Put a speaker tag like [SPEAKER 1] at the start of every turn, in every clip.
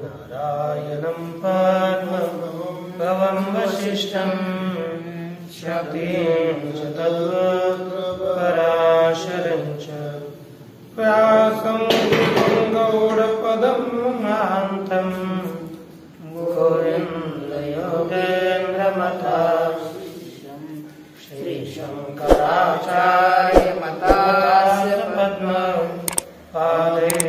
[SPEAKER 1] नारायणं पद्मभवं वसिष्ठं शक्तिं च तत्त्वपराशरं च व्यासं गौडपदं महान्तं गोविन्दयोगेन्द्रमतां श्रीशङ्कराचार्यमतास्य पद्मपादैः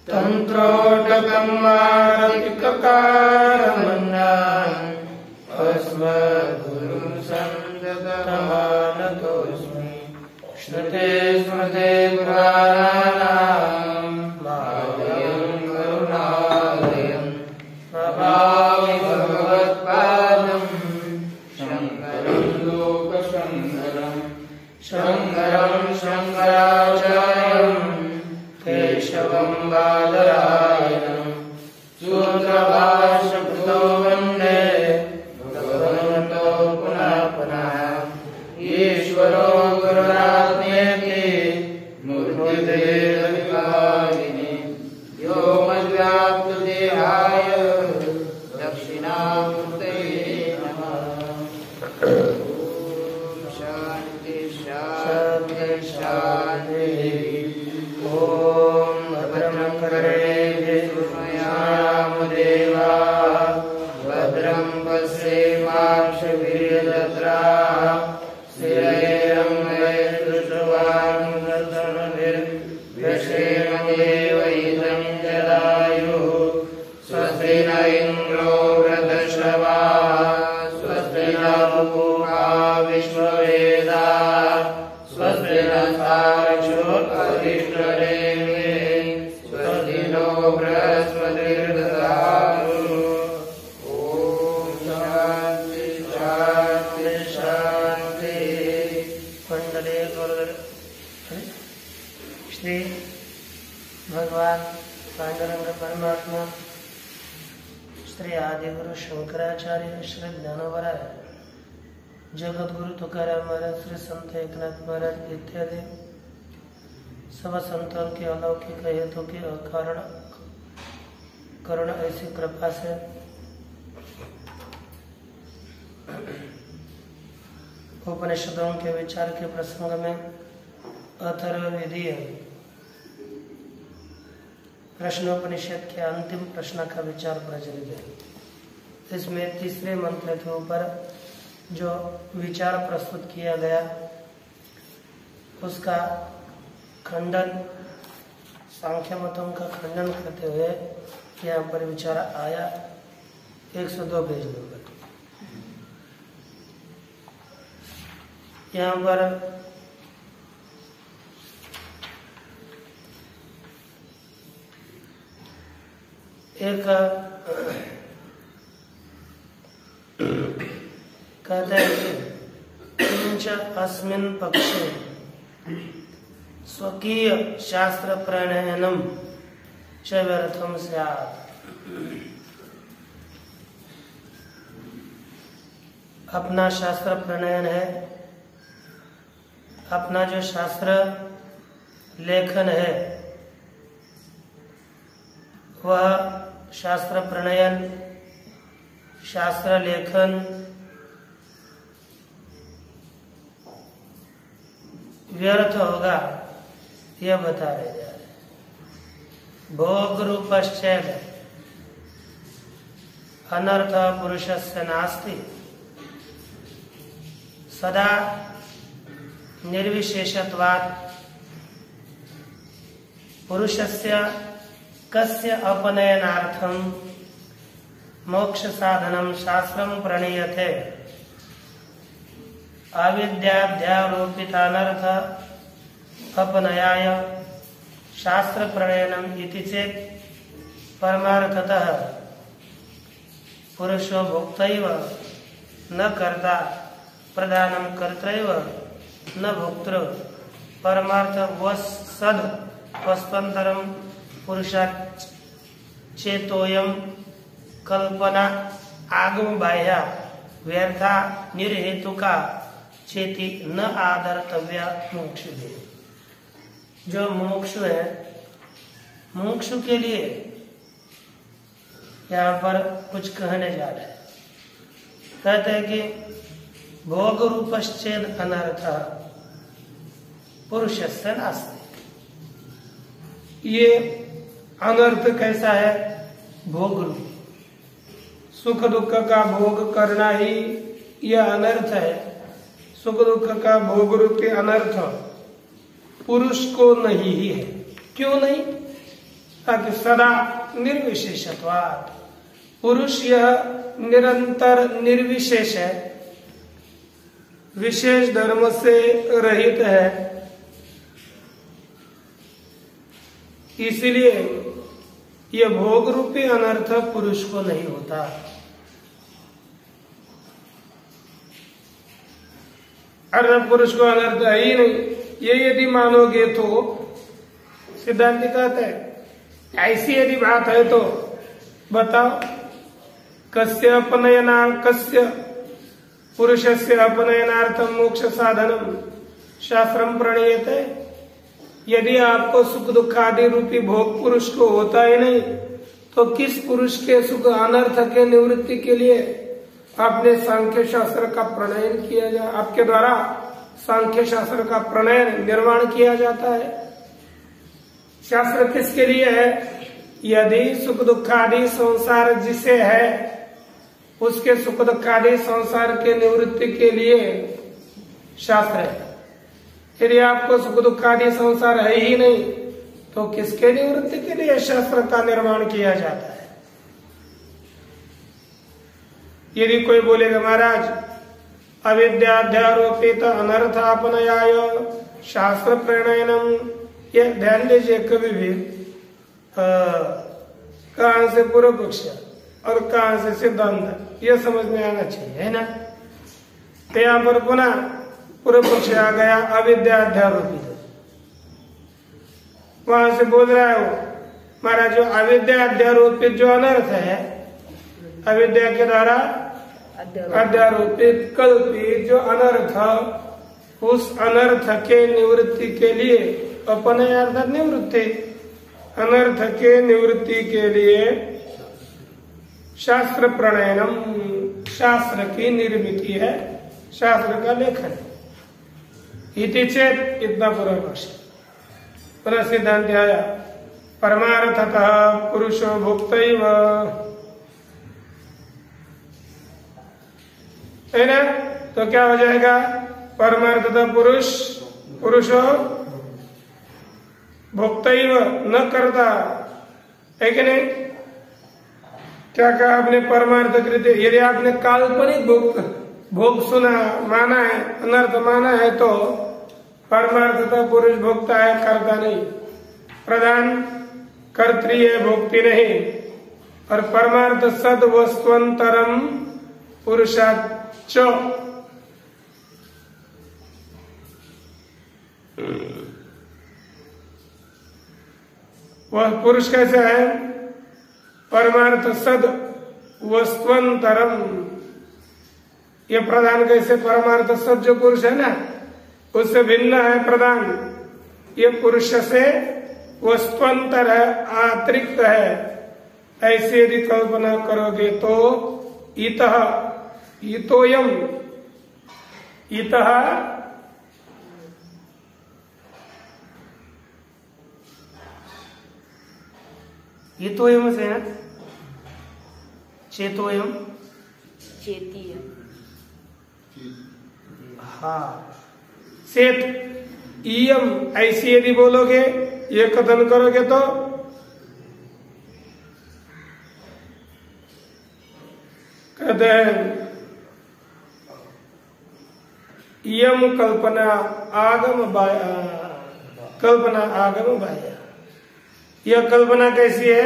[SPEAKER 1] तंत्रोटकं मारतिककारमन्नान् अस्मद्गुरुं सन्ततमानतोऽस्मि श्रुते स्मृते पुराणानाम् आलयं करुणालयं नमामि भगवत्पादं शङ्करं लोकशङ्करं शङ्करं शङ्कराचार्यं केशवं बादरायणं सूत्रभाष्यकृतो वन्दे भगवन्तो पुनः पुनः ईश्वरो गुरुरात्मेति मूर्तिभेदविभागिने व्योमव्याप्तदेहाय दक्षिणामूर्तये नमः। शान्ति शान्ति शान्ति। ओम भद्रं कर्णेभिर्याम देवा भद्रं पश्येमाक्षभिर्यजत्राः स्थिरैरङ्गैर्दृष्टवानुर्धनुर्भिर्व्यसेम देवैनं जलायुः स्वस्ति न इन्द्रो वृद्धश्रवाः स्वस्ति न पूषा विश्ववेदाः स्वस्ति न साक्षो अरिष्टरेवे स्वस्ति नो बृहस्पतिर्दधातु। ओम शांति शांति शांति। कुंडले श्री भगवान पांडुरंग परमात्मा श्री आदिगुरु शंकराचार्य श्री ज्ञानोबराय जगतगुरु तुकाराम महाराज श्री संत एकनाथ महाराज इत्यादि सब संतों की अलौकिक हेतु की अकारण करुण ऐसी कृपा से उपनिषदों के विचार के प्रसंग में अथर्ववेदीय प्रश्नोपनिषद के अंतिम प्रश्न का विचार प्रचलित है। इसमें तीसरे मंत्र के ऊपर जो विचार प्रस्तुत किया गया उसका खंडन, सांख्य मतों का खंडन करते हुए यहाँ पर विचार आया 102 पेज नंबर। यहाँ पर एक कहते हैं किंच अस्मिन् पक्षे स्वकीय शास्त्र प्रणयनम च व्यर्थम स्यात्। अपना शास्त्र प्रणयन है, अपना जो शास्त्र लेखन है वह शास्त्र प्रणयन, शास्त्र लेखन व्यर्थ होगा, यह बता रहे जा रहे। भोग रूपश्चैव अनर्थ पुरुषस्य नास्ति सदा निर्विशेषत्वात् पुरुषस्य कस्य अपनयनार्थं मोक्ष साधनं शास्त्रं प्रणीयते अविद्याध्यारोपितानर्थ अपनयाय शास्त्र प्रणयनम इति चेत् परमार्थतः पुरुषो भोक्तैव न कर्ता प्रदानं कर्तैव न भोक्तृ परमार्थ वसद वस्पंतरम पुरुषात् चेतोयम कल्पना आगम बाह्या व्यर्था निर्हेतुका चेति न आदर्तव्या मुमुक्षु भी। जो मुमुक्षु है, मुमुक्षु के लिए यहाँ पर कुछ कहने जा रहे हैं। कहते हैं कि भोग रूपश्चेद अनर्थ पुरुषस्य नास्ति। ये अनर्थ कैसा है? भोग रूप, सुख दुख का भोग करना ही यह अनर्थ है। सुख दुख का भोग रूपी अनर्थ पुरुष को नहीं ही है। क्यों नहीं? ताकि सदा निर्विशेषत्वात्, पुरुष यह निरंतर निर्विशेष है, विशेष धर्म से रहित है। इसलिए यह भोग रूपी अनर्थ पुरुष को नहीं होता। अर्थात पुरुष को अनर्थ है ही नहीं। ये यदि मानोगे तो सिद्धांत कहते हैं ऐसी यदि बात है तो बताओ, कस्य अपनयना कस्य पुरुषस्य अपनयनार्थम मोक्ष साधनम शास्त्रम प्रणीयते। यदि आपको सुख दुख आदि रूपी भोग पुरुष को होता ही नहीं, तो किस पुरुष के सुख अनर्थ के निवृत्ति के लिए आपने सांख्य शास्त्र का प्रणयन किया जा, आपके द्वारा सांख्य शास्त्र का प्रणयन निर्माण किया जाता है। शास्त्र किसके लिए है? यदि सुख दुख आदि संसार जिसे है उसके सुख दुख आदि संसार के निवृत्ति के लिए शास्त्र है। यदि आपको सुख दुख आदि संसार है ही नहीं, तो किसके निवृत्ति के लिए शास्त्र का निर्माण किया जाता है? यदि कोई बोलेगा महाराज अविद्याध्यारोपित अनर्थापनयाय शास्त्र प्रणयनम, यह ध्यान दीजिए, कभी भी कहां से पूर्व पक्ष और कहां से सिद्धांत यह समझ में आना चाहिए, है ना। तो यहाँ पर पुनः पूर्व पक्ष आ गया अविद्याध्यारोपित, वहां से बोल रहा है वो महाराज जो अविद्याध्यारोपित जो अनर्थ है, अविद्या के द्वारा अध्यारोपित कल्पित जो अनर्थ, उस अनर्थ के निवृत्ति के लिए अपने अर्थात निवृत्ति, अनर्थ के निवृत्ति के लिए शास्त्र प्रणयनम, शास्त्र की निर्मिति है, शास्त्र का लेखन। इति चेत, इतना पूरा पक्ष। पुनः सिद्धांत आया परमार्थतः पुरुषो भोक्तैव, है ना। तो क्या हो जाएगा? परमार्थतः पुरुषो भोक्तैव, न करता, है कि नहीं। क्या कहा आपने? परमार्थ कृत्य। यदि आपने काल्पनिक भोग सुना, माना है, अनर्थ माना है, तो परमार्थतः पुरुष भोक्ता है, करता नहीं, प्रधान कर्तृय भोक्ति नहीं। और परमार्थ सद वस्तुअंतरम पुरुषाच, वह पुरुष कैसे है? परमार्थ सद वस्तुअंतरम, ये प्रधान कैसे? परमार्थ सद जो पुरुष है ना, उससे भिन्न है प्रधान। ये पुरुष से वस्तुअंतर है, अतिरिक्त है। ऐसे यदि कल्पना करोगे तो इतः इतोयम, इतः इतोयम से ना, चेतोयम,
[SPEAKER 2] चेतीय,
[SPEAKER 1] हाँ, चेत इयम, ऐसी यदि बोलोगे, ये कथन करोगे तो कहते हैं इयम कल्पना आगम कल्पना आगम बाह्य। यह कल्पना कैसी है?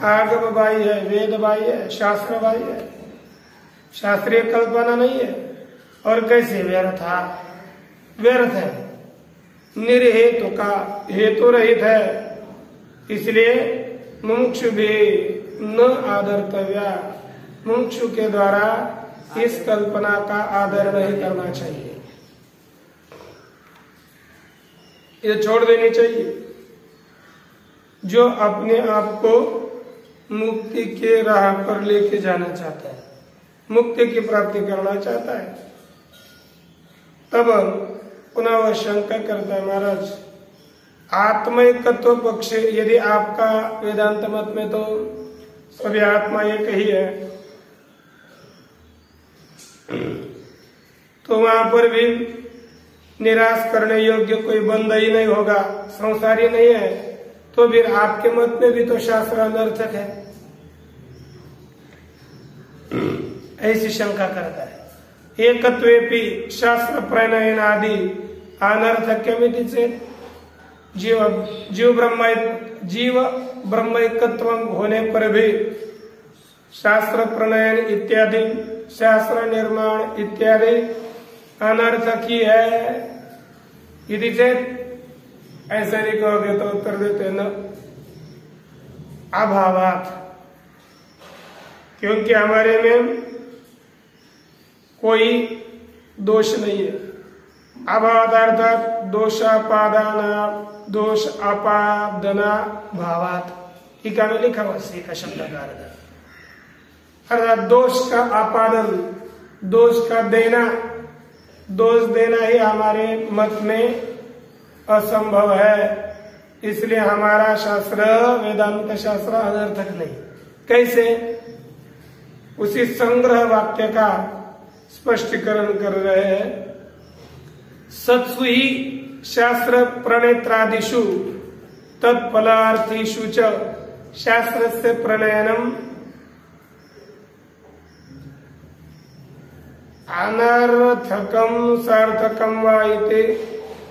[SPEAKER 1] आगम बाह्य है, वेद बाह्य है, शास्त्र बाह्य है, शास्त्रीय कल्पना नहीं है। और कैसे? व्यर्था, व्यर्थ है, निर्हेतु का, हेतु रहित है। इसलिए मुमुक्षु भी न आदर्तव्या, मुमुक्षु के द्वारा इस कल्पना का आदर नहीं करना चाहिए, ये छोड़ देनी चाहिए। जो अपने आप को मुक्ति के राह पर लेके जाना चाहता है, मुक्ति की प्राप्ति करना चाहता है, तब पुनः वह शंका करता है, महाराज आत्मैकत्व पक्ष, यदि आपका वेदांत मत में तो सभी आत्मा एक ही है, तो वहां पर भी निराश करने योग्य कोई बंद ही नहीं होगा, संसारी नहीं है, तो फिर आपके मत में भी तो शास्त्र अनर्थक है, ऐसी शंका करता है। एकत्वेपि शास्त्र प्रणयन आदि अनर्थक्यमिति चेत् जीव ब्रह्मैकत्व होने पर भी शास्त्र प्रणयन इत्यादि शास्त्र निर्माण इत्यादि अनर्थक ही है। यदि चेत ऐसा नहीं कहोगे तो उत्तर देते न अभावात, क्योंकि हमारे में कोई दोष नहीं है। अभावात अर्थात दोष अपादना भावात, टीका में लिखा हुआ सी का शब्द का अर्थात दोष का आपादन, दोष का देना, दोष देना ही हमारे मत में असंभव है, इसलिए हमारा शास्त्र वेदांत शास्त्र अनर्थक नहीं। कैसे? उसी संग्रह वाक्य का स्पष्टीकरण कर रहे हैं। सत्सु ही शास्त्र प्रणेत्रादिषु तत्फलार्थीषु च शास्त्रस्य प्रणयनम अनर्थकम सार्थकम वा इति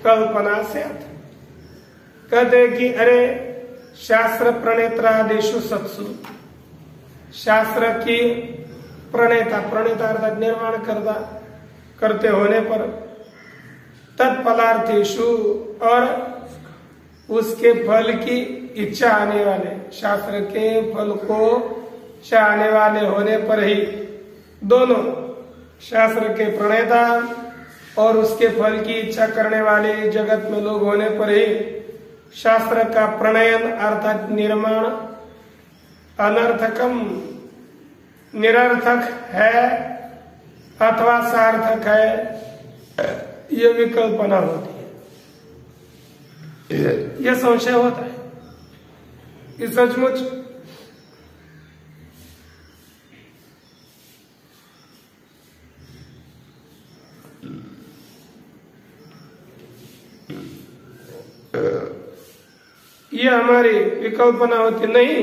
[SPEAKER 1] कल्पना स्यात्। कहते कि अरे शास्त्र प्रणेत्रादिषु सत्सु, शास्त्र की प्रणेता, प्रणेता अर्थात निर्माण करते होने पर, तत्फलार्थीषु और उसके फल की इच्छा आने वाले, शास्त्र के फल को चाहने वाले होने पर ही, दोनों शास्त्र के प्रणेता और उसके फल की इच्छा करने वाले जगत में लोग होने पर ही शास्त्र का प्रणयन अर्थात निर्माण अनर्थकम निरर्थक है अथवा सार्थक है, यह विकल्पना होती है, यह संशय होता है कि सचमुच यह हमारी विकल्पना होती नहीं।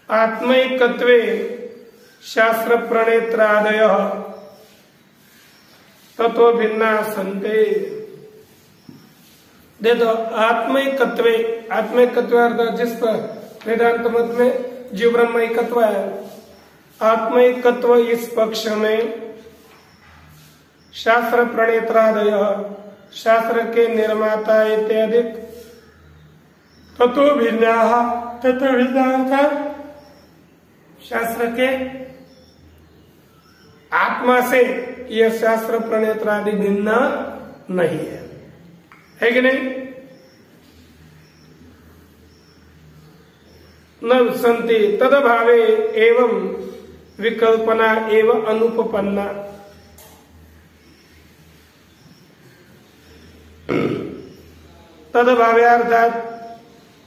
[SPEAKER 1] आत्मैकत्वे शास्त्र प्रणेत्रादय तत्व भिन्ना संते। देखो आत्मैकत्वे, आत्मैकत्व अर्थात जिस पर वेदांत मत में जीव ब्रह्म एकत्व है, आत्मैकत्व इस पक्ष में शास्त्र प्रणेत्रादय, शास्त्र के निर्माता इत्यादि तत्व भिन्ना, तत्व भिन्ना अर्थात शास्त्र के आत्मा से यह शास्त्र प्रणेत्रादि भिन्न नहीं है कि नहीं? न संति तदभावे एवं विकल्पना एवं अनुपपन्ना। तदभावे अर्थात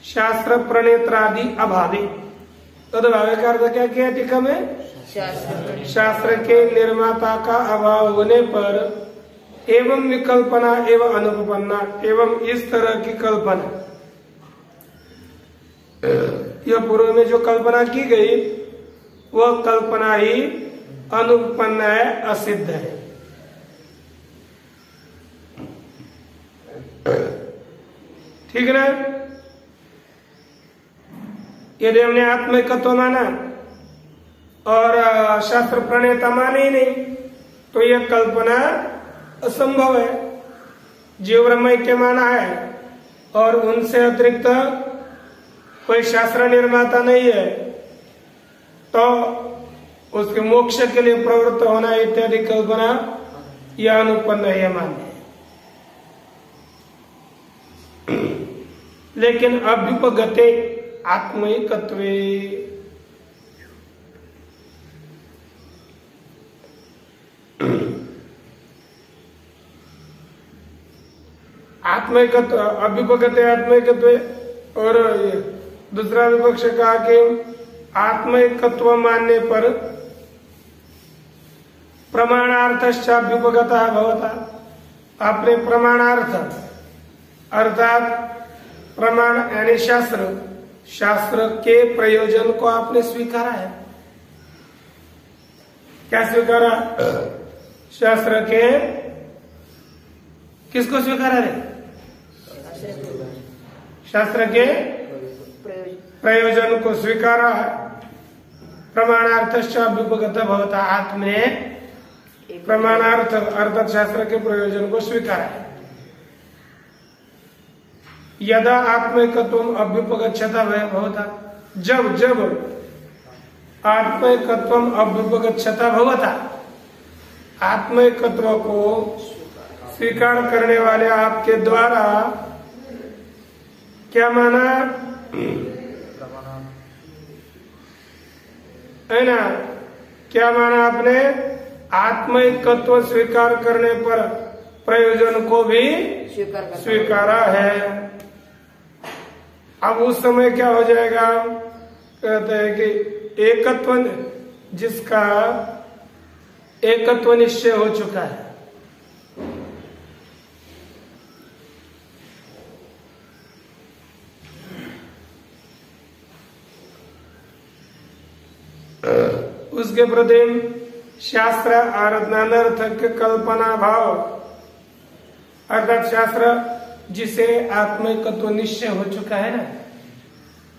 [SPEAKER 1] शास्त्र प्रणेत्रादि अभावे, तदभावे का अर्थ क्या किया टीका में? शास्त्र के निर्माता का अभाव होने पर एवं विकल्पना एवं अनुपन्ना, एवं इस तरह की कल्पना, यह पूर्व में जो कल्पना की गई वह कल्पना ही अनुपन्न है, असिद्ध है। ठीक ना? यदि हमने आत्मैकत्व माना और शास्त्र प्रणेता माने ही नहीं तो यह कल्पना असंभव है। जीव ब्रह्म ऐक्य माना है और उनसे अतिरिक्त कोई शास्त्र निर्माता नहीं है, तो उसके मोक्ष के लिए प्रवृत्त होना इत्यादि कल्पना यह अनुपन्न है, यह मान्य है। लेकिन अभ्युपगते आत्मैकत्वे आत्मैकत्व, अभ्युपगते आत्मैकत्वे, और दूसरा विपक्ष कहा कि आत्मैकत्व मानने पर प्रमाणार्थश्चाभ्युपगतः भवता। आपने प्रमाणार्थ अर्थात प्रमाण यानी शास्त्र के प्रयोजन को आपने स्वीकारा है। क्या स्वीकारा? शास्त्र के किसको स्वीकारा रे? शास्त्र के प्रयोजन को स्वीकारा है। प्रमाणार्थश्चाभ्युपगतः भवता, आत्मने प्रमाणार्थ अर्थात शास्त्र के प्रयोजन को स्वीकारा है। यदा आत्मैकत्वम अभ्युपगच्छता भवता, जब आत्मैकत्वम अभ्युपगच्छता भवता, आत्मैकत्व को स्वीकार करने वाले आपके द्वारा क्या माना है ना? क्या माना आपने? आत्मैकत्व स्वीकार करने पर प्रयोजन को भी स्वीकारा है। अब उस समय क्या हो जाएगा? कहते हैं कि एकत्व, जिसका एकत्व निश्चय हो चुका है, उसके प्रति शास्त्र अनर्थक कल्पना भाव, अर्थात शास्त्र जिसे आत्मैकत्व निश्चय हो चुका है ना,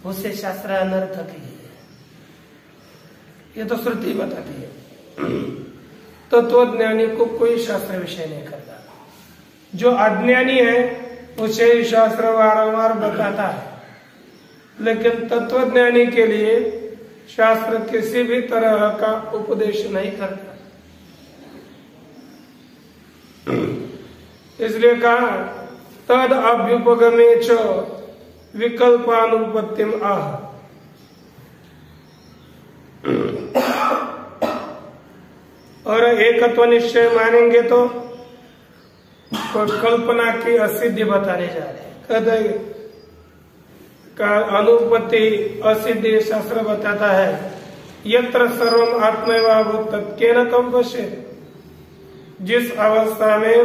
[SPEAKER 1] उसे शास्त्र अनर्थक ही है। ये तो श्रुति बताती है। तत्वज्ञानी को कोई शास्त्र विषय नहीं करता। जो अज्ञानी है उसे शास्त्र वारंवार बताता है, लेकिन तत्वज्ञानी के लिए शास्त्र किसी भी तरह का उपदेश नहीं करता। इसलिए कहा तद अभ्युपगमे च विकल्पानुपत्तिम आह। और एकत्व निश्चय मानेंगे तो कल्पना की असिद्धि बताने जा रहे हैं। कहते का अनुपत्ति असिद्धि शास्त्र बताता है। यत्र सर्वम आत्मैवाभूत तत्केन तम पश्येत्, जिस अवस्था में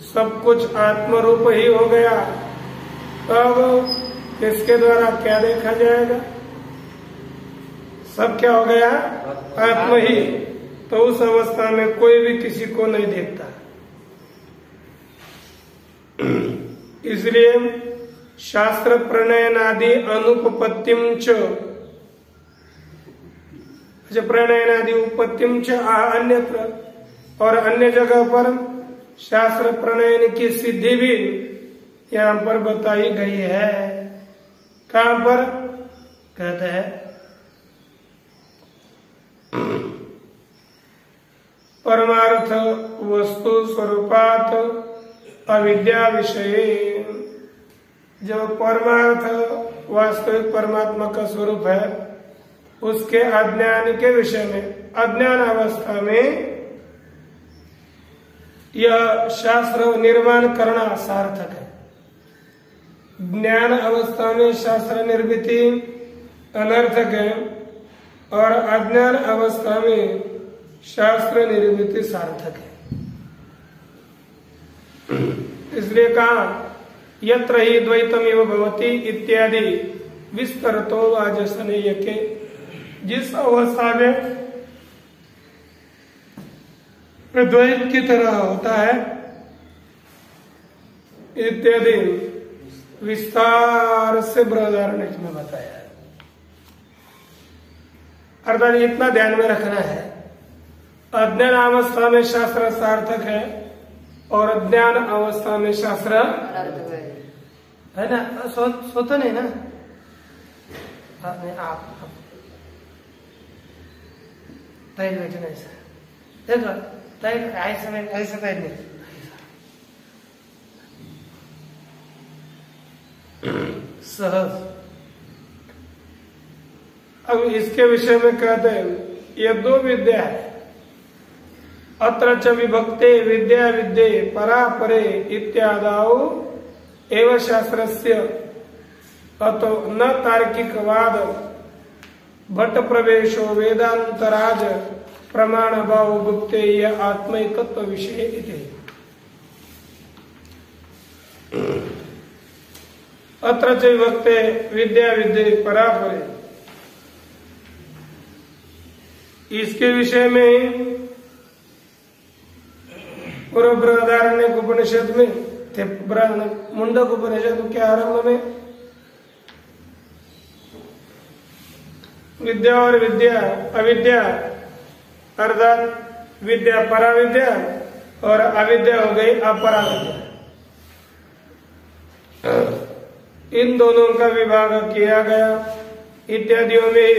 [SPEAKER 1] सब कुछ आत्मरूप ही हो गया, तब इसके द्वारा क्या देखा जाएगा? सब क्या हो गया? आत्म ही। तो उस अवस्था में कोई भी किसी को नहीं देखता। इसलिए शास्त्र प्रणयनादि अनुपपत्तिम च, प्रणयनादि उपपत्तिम च अन्यत्र, और अन्य जगह पर शास्त्र प्रणयन की सिद्धि भी यहाँ पर बताई गई है। कहाँ पर? कहते हैं परमार्थ वस्तु स्वरूपात अविद्या विषय। जो परमार्थ वास्तविक परमात्मा का स्वरूप है, उसके अज्ञान के विषय में, अज्ञान अवस्था में यह शास्त्र निर्माण करना सार्थक है। ज्ञान अवस्था में शास्त्र निर्मिति अनर्थक है, और अज्ञान अवस्था में शास्त्र निर्मिति सार्थक है। इसलिए कहा यत्र ही द्वैतमेव भवति इत्यादि विस्तरतो वाजसनेय के, जिस अवस्था में द्वैत की तरह होता है इत्यादि विस्तार से बृहदारण्य में बताया है। अर्थात इतना ध्यान में रखना है, अज्ञान अवस्था में शास्त्र सार्थक है और अज्ञान अवस्था में शास्त्र है ना। सोता नहीं ना आप तैर बैठना ऐसा, देखो तैर ऐसा नहीं, ऐसा तैरने, सहज। अब इसके विषय में कहते हैं ये दो विद्या है। अत्र च विभक्ते विद्या विद्ये परा परे इत्यादाउ एव शास्त्रस्य अतो न तार्किकवाद भट्ट प्रवेशो वेदांतराज प्रमाण भाव गुप्ते आत्मैकत्व विषय इति। अत्र च विभक्ते विद्या विद्ये परा परे, इसके विषय में पूर्व बृहदारण्य उपनिषद में थे, मुंडक उपनिषद के आरंभ में विद्या और विद्या अविद्या अर्थात विद्या पराविद्या और अविद्या हो गई अपरा विद्या, इन दोनों का विभाग किया गया इत्यादियों में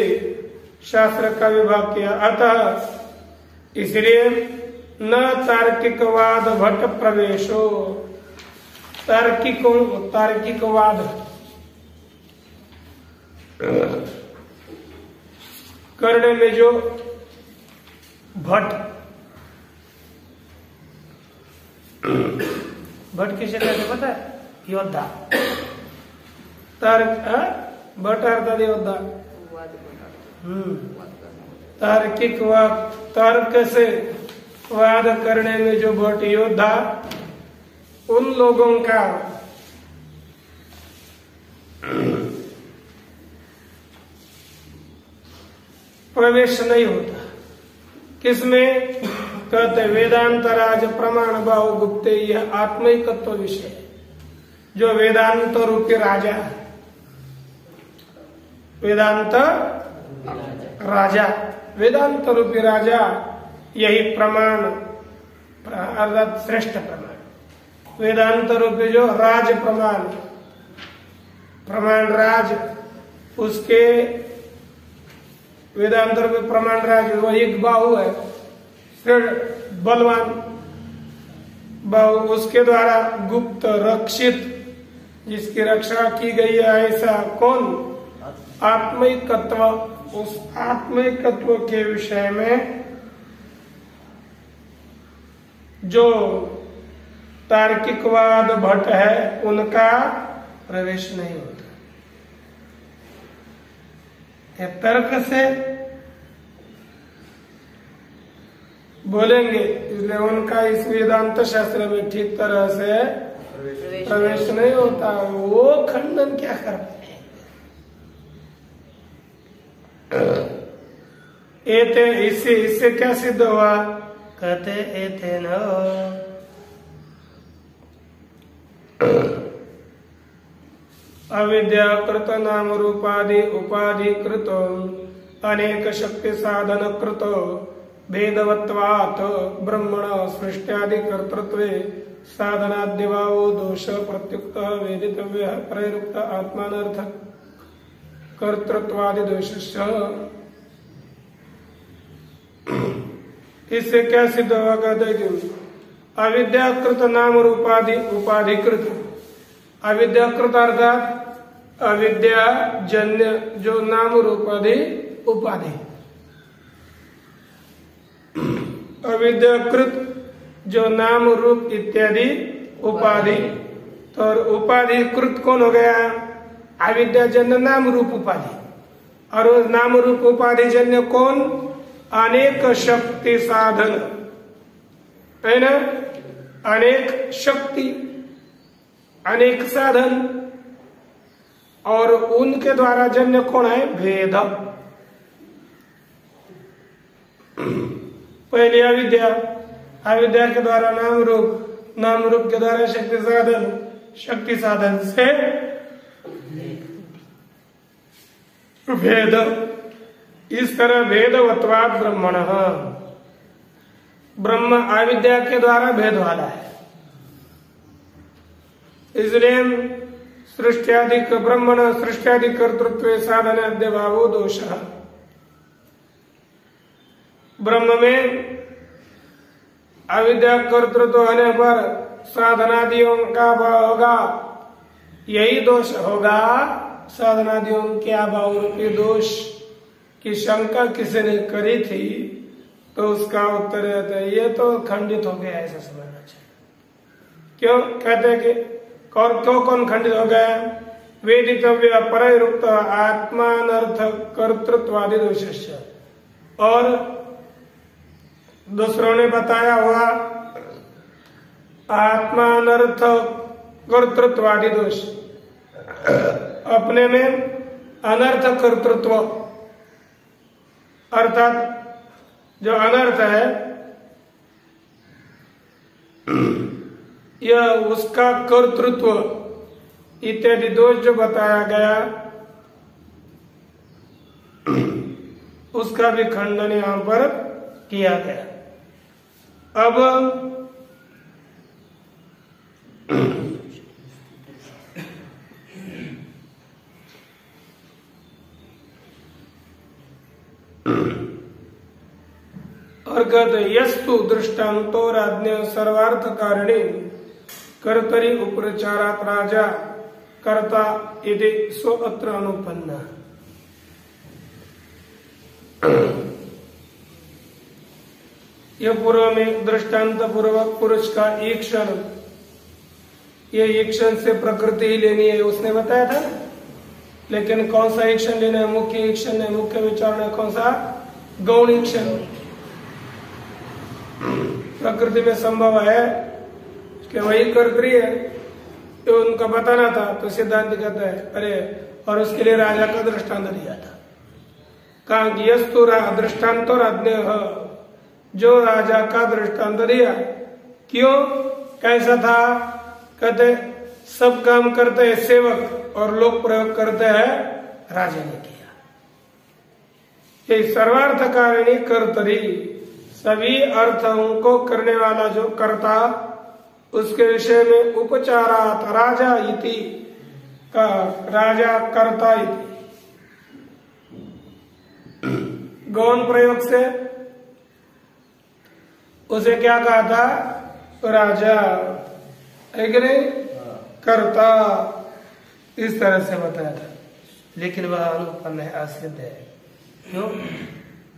[SPEAKER 1] शास्त्र का विभाग किया। अतः इसलिए न तार्किकवाद भट्ट प्रवेशो, तार्किकवाद करने में जो भट्ट किसे कहते पता है? योद्धा। भट्ट अर्थात योद्धा। तार्किक वाद, तर्क से वाद करने में जो भट्ट योद्धा, उन लोगों का प्रवेश नहीं होता। किसमें? कहते वेदांत राज प्रमाण भाव गुप्ते यह आत्मिकत्व विषय, जो वेदांत रूपी राजा, वेदांत राजा, वेदांत रूपी राजा, यही प्रमाण अर्थात श्रेष्ठ प्रमाण, वेदांत रूपी जो राज प्रमाण, प्रमाण राज, उसके वेदांत रूपी प्रमाण राज वो एक बाहु है, बलवान बाहु, उसके द्वारा गुप्त रक्षित, जिसकी रक्षा की गई है, ऐसा कौन? आत्मिकत्व। उस आत्मिकत्व के विषय में जो तार्किकवाद भट्ट है, उनका प्रवेश नहीं होता। तर्क से बोलेंगे, इसलिए उनका इस वेदांत शास्त्र में ठीक तरह से प्रवेश नहीं होता। वो खंडन क्या करते हैं? एते, इससे क्या सिद्ध हुआ? कहते एते न अविद्याकृत नाम रूपादि उपाधि कृत अनेक शक्ति साधन कृत भेदवत्वात् ब्रह्मण सृष्ट्यादि कर्तृत्वे साधनाद्यभावो दोष प्रत्युक्त वेदितव्य प्रयुक्त आत्मानर्थ कर्तृत्वादि दोषश्च। इससे क्या सिद्ध हुआ? कहते कि अविद्याकृत नाम रूपादि उपाधिकृत, अविद्याकृत अर्थात अविद्या जन्य जो नाम रूपादि उपाधि, अविद्याकृत जो नाम रूप इत्यादि उपाधि, तो उपाधिकृत कौन हो गया? अविद्याजन्य नाम रूप उपाधि, और उस नाम रूप उपाधि जन्य कौन? अनेक शक्ति साधन, है ना? अनेक शक्ति, अनेक साधन, और उनके द्वारा जन्य कौन है? भेद। पहले अविद्या, अविद्या के द्वारा नाम रूप, नाम रूप के द्वारा शक्ति साधन, शक्ति साधन से भेद। इस तरह भेदवत्वात् ब्रह्मण, ब्रह्म अविद्या के द्वारा भेद वाला है, इसलिए सृष्ट्यादिक ब्रह्मण सृष्ट्यादि कर्तृत्व साधन अद्यभावो दोष, ब्रह्म में अविद्या कर्तृत्व होने पर साधनादियों का अभाव होगा, यही दोष होगा। साधनादियों के अभाव रूपी दोष की शंका किसी ने करी थी तो उसका उत्तर रहता है ये तो खंडित हो गया, ऐसा समझना चाहिए। क्यों कहते हैं कि और क्यों कौन खंडित हो गया? वेदितव्य परैरुक्त आत्मानर्थ कर्तृत्वादि दोष। और दूसरों ने बताया हुआ आत्मानर्थ कर्तृत्वादि दोष, अपने में अनर्थ कर्तृत्व अर्थात जो अनर्थ है यह उसका कर्तृत्व इत्यादि दोष जो बताया गया उसका भी खंडन यहां पर किया गया। अब और कहते यस्तु दृष्टान्तो राज्ञ सर्वार्थ कारिणी कर्तरि उपचारात राजा कर्ता यदि सो अत्र अनुपन्ना। यह पूर्व में दृष्टांत पूर्वक पुरुष का ईक्षण, ये ईक्षण से प्रकृति ही लेनी है उसने बताया था, लेकिन कौन सा ईक्षण लेना है? मुख्य ईक्षण है, मुख्य विचार है कौन सा? गौण ईक्षण। प्रकृति में संभव है कि वही कर्तृ है, तो उनका बताना था तो सिद्धांत कहता है अरे, और उसके लिए राजा का दृष्टांत दिया था। कहा कि यस्तु दृष्टांतो राज्ञ, जो राजा का दृष्टांत दिया। क्यों, कैसा था? कहते सब काम करते हैं सेवक और लोग प्रयोग करते हैं राजा ने किया। ये सर्वार्थकारिणी कर्तरी, सभी अर्थों को करने वाला जो कर्ता, उसके विषय में उपचारात राजा इति का राजा कर्ता इति गौण प्रयोग से उसे क्या कहा था? राजा है कि नहीं? कर्ता, इस तरह से बताया था। लेकिन वह अनुपन्न है, असिद्ध है। क्यों?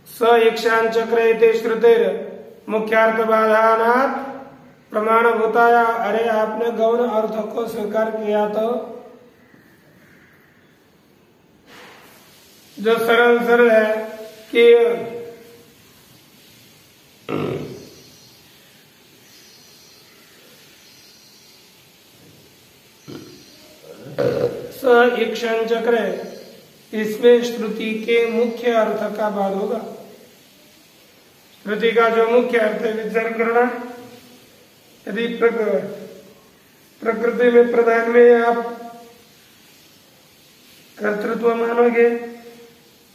[SPEAKER 1] स ईक्षान चक्र श्रुतिर मुख्यार्थ बाधानात् प्रमाण भूताया। अरे आपने गौण अर्थ को स्वीकार किया तो जो सरल है कि स ईक्षण चक्र, इसमें श्रुति के मुख्य अर्थ का बाद होगा। श्रुति का जो मुख्य अर्थ है विचार करना। यदि प्रकृति में प्रधान में आप कर्तृत्व मानोगे,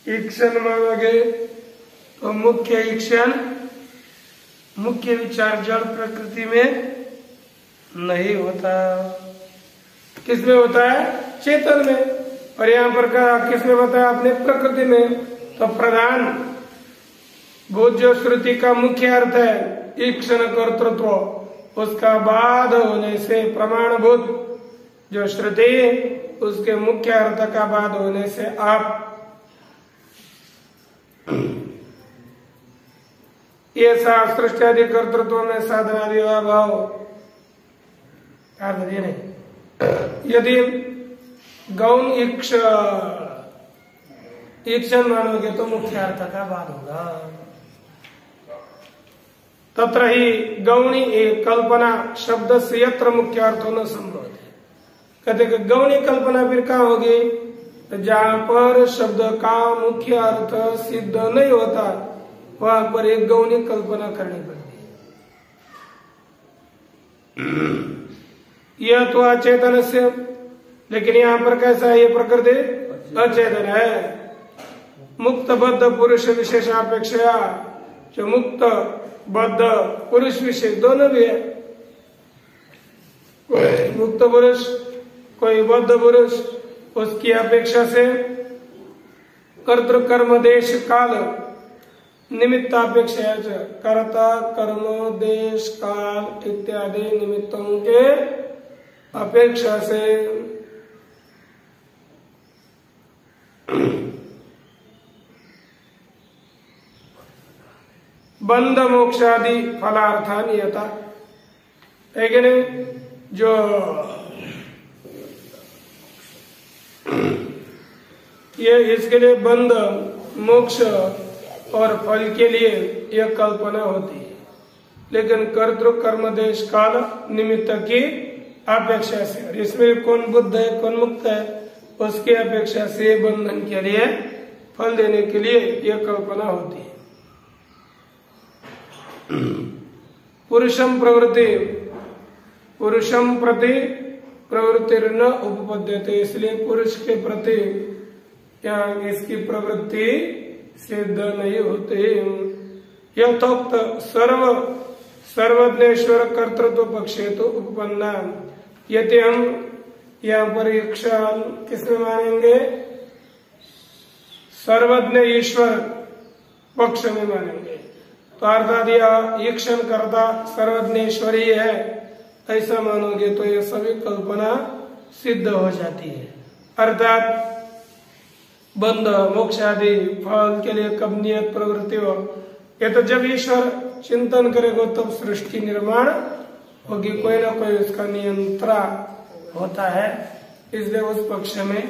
[SPEAKER 1] ईक्षण मानोगे, तो मुख्य ईक्षण, मुख्य विचार जड़ प्रकृति में नहीं होता। किसमें होता है? चेतन में। और यहाँ पर कहा किसमें बताया आपने? प्रकृति में। तो प्रधान भूत जो श्रुति का मुख्य अर्थ है ईक्षण कर्तृत्व, उसका बाध होने से प्रमाणभूत जो श्रुति उसके मुख्य अर्थ का बाध होने से आप ये सृष्टि आदि कर्तृत्व में साधनादि अभाव अर्थ नहीं। यदि गौण ईक्षण मानोगे तो मुख्य अर्थ का बाध होगा। तत्र ही गौणी कल्पना शब्द से यत्र मुख्य अर्थ न संभव है। कहते कि गौणी कल्पना फिर कहाँ होगी? जहां पर शब्द का मुख्य अर्थ सिद्ध नहीं होता वहां पर एक गौणी कल्पना करनी पड़ती है। यह तो अचेतन से, लेकिन यहाँ पर कैसा है? ये प्रकृति अचेतन है। मुक्त बद्ध पुरुष विशेषापेक्षा, जो मुक्त बद्ध पुरुष विशेष दोनों भी है। कोई मुक्त पुरुष, कोई बद्ध पुरुष, उसकी अपेक्षा से कर्तृ कर्म देश काल निमित्तापेक्षा कर्ता कर्म देश काल इत्यादि निमित्तों के अपेक्षा से बंध मोक्षादि फलार्थान यथा है कि नहीं। जो ये इसके लिए बंध मोक्ष और फल के लिए यह कल्पना होती है, लेकिन कर्तृ कर्म देश काल निमित्त की अपेक्षा से, और इसमें कौन बुद्ध है कौन मुक्त है उसकी अपेक्षा से बंधन के लिए फल देने के लिए यह कल्पना होती है। पुरुषम प्रति प्रवृत्तिर्न उपपद्यते, इसलिए पुरुष के प्रति क्या इसकी प्रवृत्ति सिद्ध नहीं होती। यथोक्त सर्वज्ञेश्वर कर्तृत्व पक्षे तो उपपन्ना, यदि हम यहाँ पर ईक्षण किसमें मानेंगे, सर्वज्ञ ईश्वर पक्ष में मानेंगे, तो अर्थात यह ईक्षण करता सर्वज्ञेश्वरी है ऐसा मानोगे तो ये सभी कल्पना सिद्ध हो जाती है। अर्थात बंध मोक्ष आदि फल के लिए कब नियत प्रवृत्ति हो, ये तो जब ईश्वर चिंतन करेगा तब सृष्टि निर्माण होगी, कोई ना कोई उसका नियंत्रण होता है, इसलिए उस पक्ष में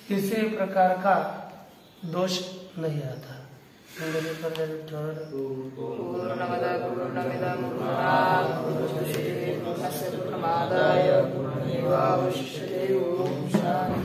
[SPEAKER 1] किसी प्रकार का दोष नहीं आता।
[SPEAKER 2] पूर्णमद पूर्णमिदं पूर्णात् पूर्णस्य पूर्णमादाय पूर्णमेवावशिष्यते। ओम शांति।